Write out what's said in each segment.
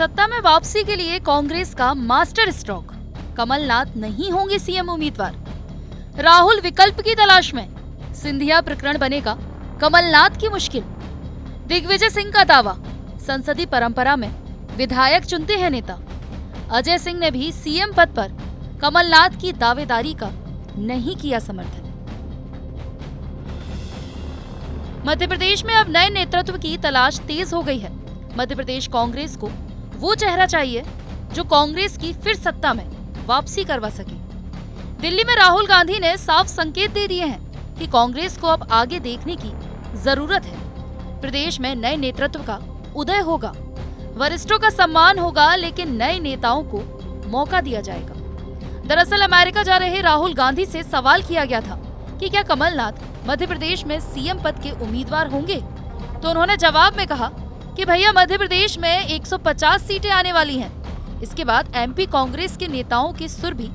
सत्ता में वापसी के लिए कांग्रेस का मास्टर स्ट्रोक, कमलनाथ नहीं होंगे सीएम उम्मीदवार। राहुल विकल्प की तलाश में, सिंधिया प्रकरण बनेगा कमलनाथ की मुश्किल। दिग्विजय सिंह का दावा, संसदीय परंपरा में विधायक चुनते हैं नेता। अजय सिंह ने भी सीएम पद पर कमलनाथ की दावेदारी का नहीं किया समर्थन। मध्य प्रदेश में अब नए नेतृत्व की तलाश तेज हो गई है। मध्य प्रदेश कांग्रेस को वो चेहरा चाहिए जो कांग्रेस की फिर सत्ता में वापसी करवा सके। दिल्ली में राहुल गांधी ने साफ संकेत दे दिए हैं कि कांग्रेस को अब आगे देखने की जरूरत है। प्रदेश में नए नेतृत्व का उदय होगा, वरिष्ठों का सम्मान होगा, लेकिन नए नेताओं को मौका दिया जाएगा। दरअसल अमेरिका जा रहे राहुल गांधी से सवाल किया गया था कि क्या कमलनाथ मध्य प्रदेश में सीएम पद के उम्मीदवार होंगे, तो उन्होंने जवाब में कहा कि भैया मध्य प्रदेश में 150 सीटें आने वाली हैं। इसके बाद एमपी कांग्रेस के नेताओं के सुर भी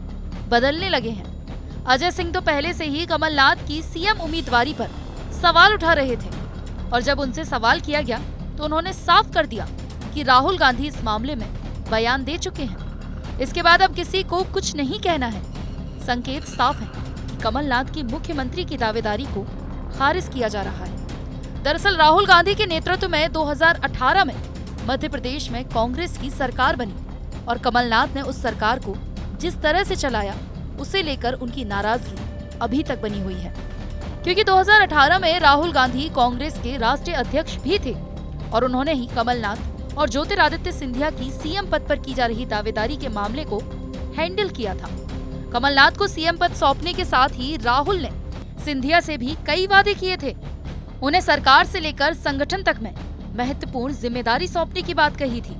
बदलने लगे हैं। अजय सिंह तो पहले से ही कमलनाथ की सीएम उम्मीदवारी पर सवाल उठा रहे थे और जब उनसे सवाल किया गया तो उन्होंने साफ कर दिया कि राहुल गांधी इस मामले में बयान दे चुके हैं। इसके बाद अब किसी को कुछ नहीं कहना है। संकेत साफ है कि कमलनाथ की मुख्यमंत्री की दावेदारी को खारिज किया जा रहा है। दरअसल राहुल गांधी के नेतृत्व में 2018 में मध्य प्रदेश में कांग्रेस की सरकार बनी और कमलनाथ ने उस सरकार को जिस तरह से चलाया उसे लेकर उनकी नाराजगी अभी तक बनी हुई है, क्योंकि 2018 में राहुल गांधी कांग्रेस के राष्ट्रीय अध्यक्ष भी थे और उन्होंने ही कमलनाथ और ज्योतिरादित्य सिंधिया की सीएम पद पर की जा रही दावेदारी के मामले को हैंडल किया था। कमलनाथ को सीएम पद सौंपने के साथ ही राहुल ने सिंधिया से भी कई वादे किए थे। उन्हें सरकार से लेकर संगठन तक में महत्वपूर्ण जिम्मेदारी सौंपने की बात कही थी,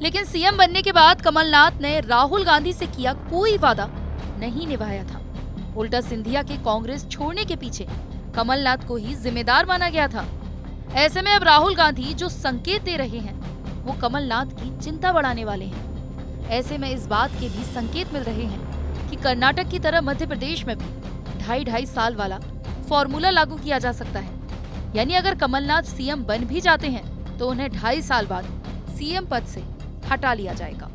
लेकिन सीएम बनने के बाद कमलनाथ ने राहुल गांधी से किया कोई वादा नहीं निभाया था। उल्टा सिंधिया के कांग्रेस छोड़ने के पीछे कमलनाथ को ही जिम्मेदार माना गया था। ऐसे में अब राहुल गांधी जो संकेत दे रहे हैं वो कमलनाथ की चिंता बढ़ाने वाले हैं। ऐसे में इस बात के भी संकेत मिल रहे हैं कि कर्नाटक की तरह मध्य प्रदेश में भी 2.5 साल वाला फॉर्मूला लागू किया जा सकता है। यानी अगर कमलनाथ सीएम बन भी जाते हैं तो उन्हें 2.5 साल बाद सीएम पद से हटा लिया जाएगा।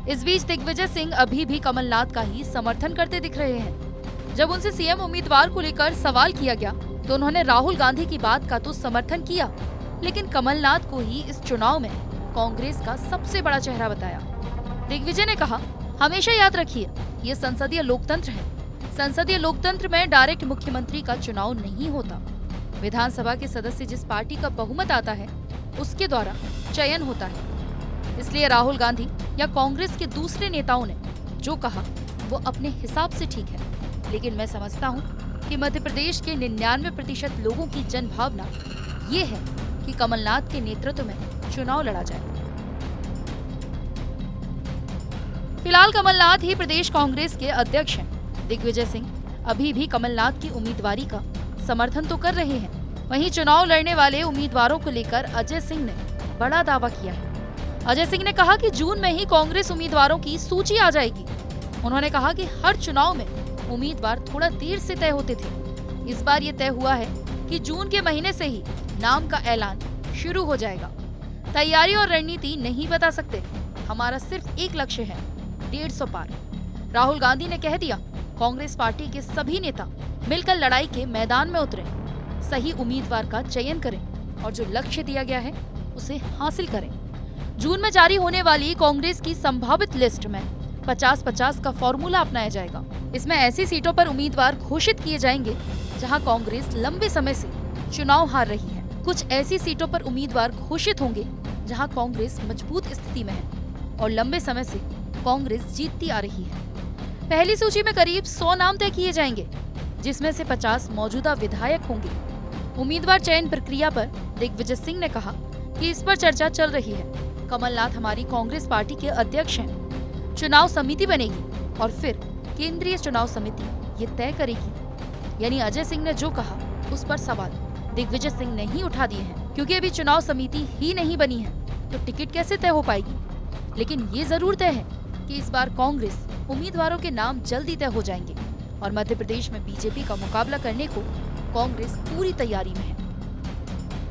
इस बीच दिग्विजय सिंह अभी भी कमलनाथ का ही समर्थन करते दिख रहे हैं। जब उनसे सीएम उम्मीदवार को लेकर सवाल किया गया तो उन्होंने राहुल गांधी की बात का तो समर्थन किया, लेकिन कमलनाथ को ही इस चुनाव में कांग्रेस का सबसे बड़ा चेहरा बताया। दिग्विजय ने कहा, हमेशा याद रखिए ये संसदीय लोकतंत्र है। संसदीय लोकतंत्र में डायरेक्ट मुख्यमंत्री का चुनाव नहीं होता। विधानसभा के सदस्य जिस पार्टी का बहुमत आता है उसके द्वारा चयन होता है। इसलिए राहुल गांधी या कांग्रेस के दूसरे नेताओं ने जो कहा वो अपने हिसाब से ठीक है, लेकिन मैं समझता हूँ कि मध्य प्रदेश के 99% लोगों की जन भावना ये है कि कमलनाथ के नेतृत्व में चुनाव लड़ा जाए। फिलहाल कमलनाथ ही प्रदेश कांग्रेस के अध्यक्ष हैं। दिग्विजय सिंह अभी भी कमलनाथ की उम्मीदवारी का समर्थन तो कर रहे हैं। वहीं चुनाव लड़ने वाले उम्मीदवारों को लेकर अजय सिंह ने बड़ा दावा किया है। अजय सिंह ने कहा कि जून में ही कांग्रेस उम्मीदवारों की सूची आ जाएगी। उन्होंने कहा कि हर चुनाव में उम्मीदवार थोड़ा देर से तय होते थे। इस बार ये तय हुआ है कि जून के महीने से ही नाम का ऐलान शुरू हो जाएगा। तैयारी और रणनीति नहीं बता सकते, हमारा सिर्फ एक लक्ष्य है, 150 पार। राहुल गांधी ने कह दिया, कांग्रेस पार्टी के सभी नेता मिलकर लड़ाई के मैदान में उतरे, सही उम्मीदवार का चयन करें और जो लक्ष्य दिया गया है उसे हासिल करें। जून में जारी होने वाली कांग्रेस की संभावित लिस्ट में 50-50 का फॉर्मूला अपनाया जाएगा। इसमें ऐसी सीटों पर उम्मीदवार घोषित किए जाएंगे जहां कांग्रेस लंबे समय से चुनाव हार रही है। कुछ ऐसी सीटों पर उम्मीदवार घोषित होंगे जहां कांग्रेस मजबूत स्थिति में है और लंबे समय से कांग्रेस जीतती आ रही है। पहली सूची में करीब 100 नाम तय किए जाएंगे, जिसमें से 50 मौजूदा विधायक होंगे। उम्मीदवार चयन प्रक्रिया पर दिग्विजय सिंह ने कहा कि इस पर चर्चा चल रही है। कमलनाथ हमारी कांग्रेस पार्टी के अध्यक्ष हैं। चुनाव समिति बनेगी और फिर केंद्रीय चुनाव समिति ये तय करेगी। यानी अजय सिंह ने जो कहा उस पर सवाल दिग्विजय सिंह ने ही उठा दिए हैं, क्योंकि अभी चुनाव समिति ही नहीं बनी है तो टिकट कैसे तय हो पाएगी। लेकिन ये जरूर तय है कि इस बार कांग्रेस उम्मीदवारों के नाम जल्दी तय हो जाएंगे और मध्य प्रदेश में बीजेपी का मुकाबला करने को कांग्रेस पूरी तैयारी में है।